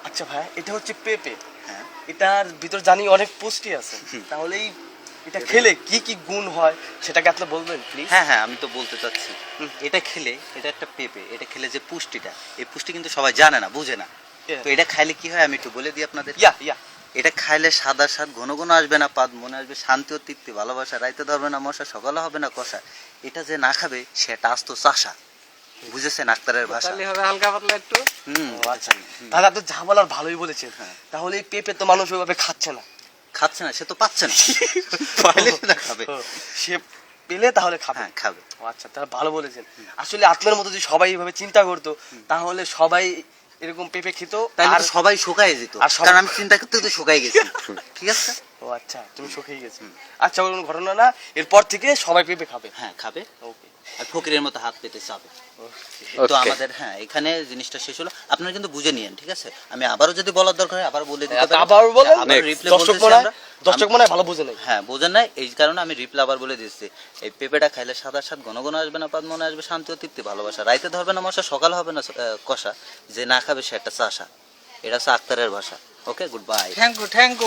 আচ্ছা ভাই, এটা হচ্ছে পেঁপে। হ্যাঁ। এটার ভিতর জানি অনেক পুষ্টি আছে। তাহলে এটা খেলে কি কি গুণ হয় সেটাকে আপনি বলবেন প্লিজ? হ্যাঁ হ্যাঁ, আমি তো বলতে চাচ্ছি। এটা খেলে, এটা একটা পেঁপে, এটা খেলে যে পুষ্টিটা, এই পুষ্টি কিন্তু সবাই জানে না, বুঝে না। Yeah. তো এটা খাইলে কি হয় আমি একটু বলে দিই আপনাদের। ইয়া এটা খাইলে সাদা স্বাদ, ঘন ঘন আসবে না পাদ, মনে আসবে শান্তি ও তৃপ্তি, ভালোবাসা, রাইতে ধরবে না মশা, সকালে হবে না কষা। এটা যে না খাবে সেটা আস্ত চাষা, বুঝেছেন আক্তারের ভাষা। তাহলে হবে হালকা পাতলা একটু। হুম, ও আচ্ছা, তাহলে আপনি যা বলার ভালোই বলেছেন। হ্যাঁ। তাহলে এই পেঁপে তো মানুষ ওইভাবে খাচ্ছে না। খাচ্ছে না, সে তো পাচ্ছে না, পাইলে সেটা খাবে। ও, সে পেলে তাহলে খাবে। হ্যাঁ, খাবে। ও আচ্ছা, তাহলে ভালো বলেছেন। আসলে আপনার মতো যদি সবাই এইভাবে চিন্তা করতো তাহলে সবাই এরকম পেঁপে খেত। তাইলে আর তো সবাই শুকায় যেত, আর সবাই- কারণ আমি চিন্তা করতে তো শুকাই গেছি। ঠিক আছে। ও আচ্ছা, তুমি শুকিয়ে গেছো। আচ্ছা, কোনো ঘটনা না, এরপর থেকে সবাই পেঁপে খাবে। হ্যাঁ, খাবে। ওকে। আর ফকিরের মতো হাত পেতে চাবে। তো আমাদের হ্যাঁ এখানে জিনিসটা শেষ হলো, আপনারা কিন্তু বুঝে নিয়েন, ঠিক আছে। আমি আবারও যদি বলার দরকার হয় আবার বলে দিতে পারি। আবার বলেন। আবার রিপ্লে দর্শক বলতেছি মনে হয় আমরা। দর্শক মনে হয় ভালো বোঝে নাই। হ্যাঁ, বোঝেন নাই, এই কারণে আমি রিপ্লে আবার বলে দিচ্ছি। এই পেঁপেটা খাইলে সাদা স্বাদ, ঘন ঘন আসবে না পাদ, মনে আসবে শান্তি ও তৃপ্তি, ভালোবাসা, রাইতে ধরবে না মশা, সকাল হবে না কষা, যে না খাবে সে একটা চাষা। এটা হচ্ছে আক্তারের ভাষা। Okay, good bye. Thank you, thank you.